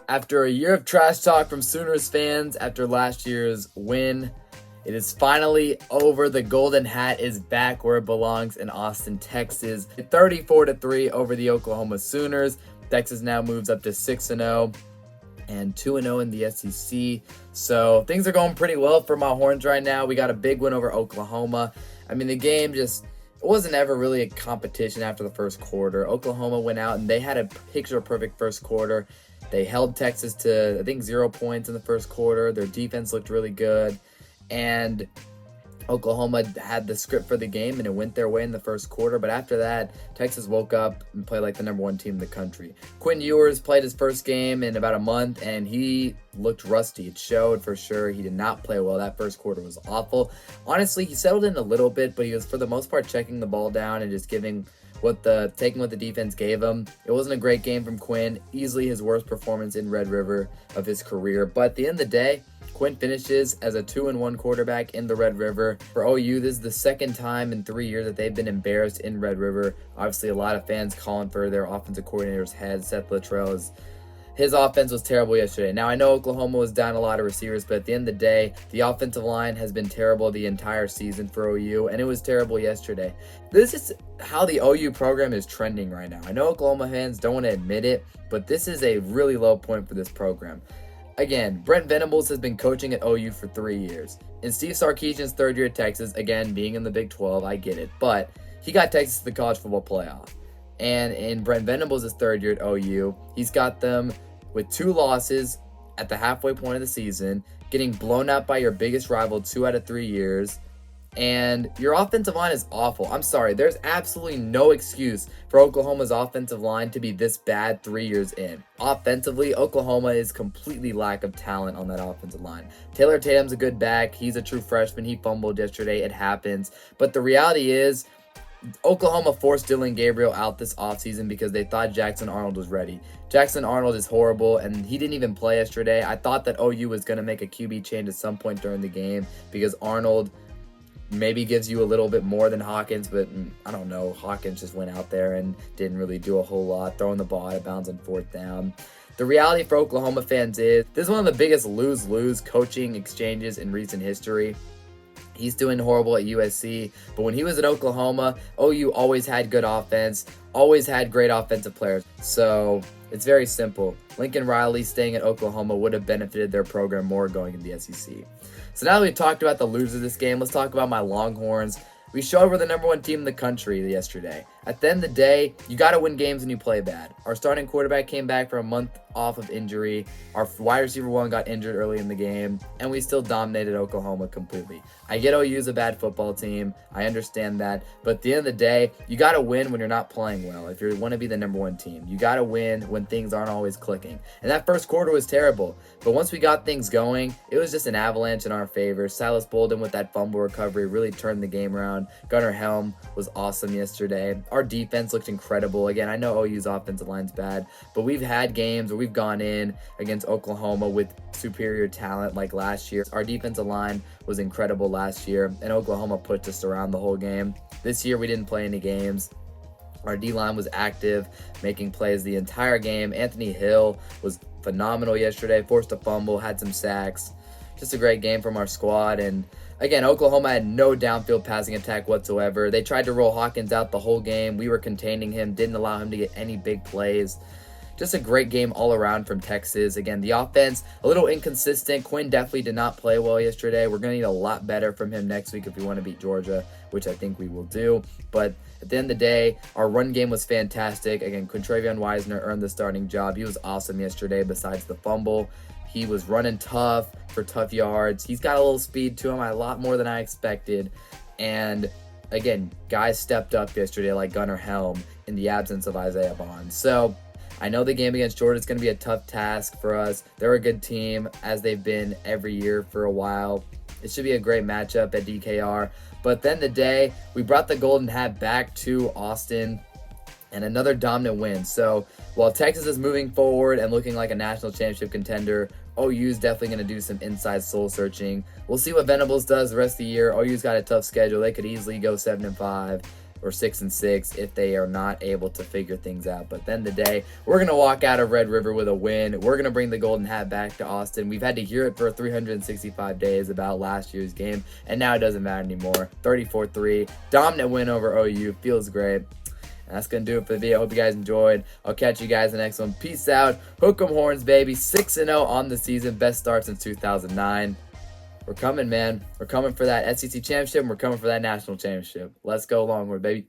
After a year of trash talk from Sooners fans after last year's win, it is finally over. The Golden Hat is back where it belongs in Austin, Texas. 34-3 over the Oklahoma Sooners. Texas now moves up to 6-0 and 2-0 in the SEC. So things are going pretty well for my Horns right now. We got a big win over Oklahoma. I mean, the game it wasn't ever really a competition after the first quarter. Oklahoma went out and they had a picture-perfect first quarter. They held Texas to, I think, 0 points in the first quarter. Their defense looked really good. And Oklahoma had the script for the game, and it went their way in the first quarter. But after that, Texas woke up and played like the number one team in the country. Quinn Ewers played his first game in about a month, and he looked rusty. It showed for sure. He did not play well. That first quarter was awful. Honestly, he settled in a little bit, but he was, for the most part, checking the ball down and just taking what the defense gave him. It wasn't a great game from Quinn. Easily his worst performance in Red River of his career. But at the end of the day, Quinn finishes as a 2-1 quarterback in the Red River. For OU, this is the second time in 3 years that they've been embarrassed in Red River. Obviously, a lot of fans calling for their offensive coordinator's head. Seth Littrell, his offense was terrible yesterday. Now, I know Oklahoma was down a lot of receivers, but at the end of the day, the offensive line has been terrible the entire season for OU, and it was terrible yesterday. This is how the OU program is trending right now. I know Oklahoma fans don't want to admit it, but this is a really low point for this program. Again, Brent Venables has been coaching at OU for 3 years. In Steve Sarkisian's third year at Texas, again, being in the Big 12, I get it, but he got Texas to the college football playoff. And in Brent Venables' third year at OU, he's got them with 2 losses at the halfway point of the season, getting blown out by your biggest rival 2 out of 3 years, and your offensive line is awful. I'm sorry, there's absolutely no excuse for Oklahoma's offensive line to be this bad 3 years in. Offensively, Oklahoma is completely lack of talent on that offensive line. Taylor Tatum's a good back. He's a true freshman. He fumbled yesterday. It happens. But the reality is, Oklahoma forced Dillon Gabriel out this offseason because they thought Jackson Arnold was ready. Jackson Arnold is horrible, and he didn't even play yesterday. I thought that OU was going to make a QB change at some point during the game because Arnold maybe gives you a little bit more than Hawkins, but I don't know. Hawkins just went out there and didn't really do a whole lot, throwing the ball out of bounds on 4th down. The reality for Oklahoma fans is this is one of the biggest lose-lose coaching exchanges in recent history. He's doing horrible at USC, but when he was at Oklahoma, OU always had good offense, always had great offensive players. So it's very simple. Lincoln Riley staying at Oklahoma would have benefited their program more going into the SEC. So now that we've talked about the losers of this game, let's talk about my Longhorns. We showed we're the number one team in the country yesterday. At the end of the day, you got to win games when you play bad. Our starting quarterback came back from a month off of injury. Our wide receiver one got injured early in the game, and we still dominated Oklahoma completely. I get OU is a bad football team. I understand that. But at the end of the day, you got to win when you're not playing well. If you want to be the number one team, you got to win when things aren't always clicking. And that first quarter was terrible. But once we got things going, it was just an avalanche in our favor. Silas Bolden with that fumble recovery really turned the game around. Gunnar Helm was awesome yesterday. Our defense looked incredible. Again, I know OU's offensive line's bad, but we've had games where we've gone in against Oklahoma with superior talent like last year. Our defensive line was incredible last year, and Oklahoma pushed us around the whole game. This year, we didn't play any games. Our D-line was active, making plays the entire game. Anthony Hill was phenomenal yesterday, forced a fumble, had some sacks. Just a great game from our squad. And again, Oklahoma had no downfield passing attack whatsoever. They tried to roll Hawkins out the whole game. We were containing him, didn't allow him to get any big plays. Just a great game all around from Texas. Again, the offense, a little inconsistent. Quinn definitely did not play well yesterday. We're going to need a lot better from him next week if we want to beat Georgia, which I think we will do. But at the end of the day, our run game was fantastic. Again, Quintravion Wisener earned the starting job. He was awesome yesterday besides the fumble. He was running tough for tough yards. He's got a little speed to him, a lot more than I expected. And again, guys stepped up yesterday like Gunnar Helm in the absence of Isaiah Bond. So I know the game against Georgia is going to be a tough task for us. They're a good team, as they've been every year for a while. It should be a great matchup at DKR. But at the end of the day, we brought the Golden Hat back to Austin, and another dominant win. So while Texas is moving forward and looking like a national championship contender, OU is definitely going to do some inside soul searching. We'll see what Venables does the rest of the year. OU's got a tough schedule. They could easily go 7-5. or 6-6 if they are not able to figure things out. But at the end of the day, we're going to walk out of Red River with a win. We're going to bring the Golden Hat back to Austin. We've had to hear it for 365 days about last year's game, and now it doesn't matter anymore. 34-3, dominant win over OU. Feels great. And that's going to do it for the video. I hope you guys enjoyed. I'll catch you guys in the next one. Peace out. Hook 'em horns, baby. 6-0 on the season. Best start since 2009. We're coming, man. We're coming for that SEC championship, and we're coming for that national championship. Let's go Longhorns, baby.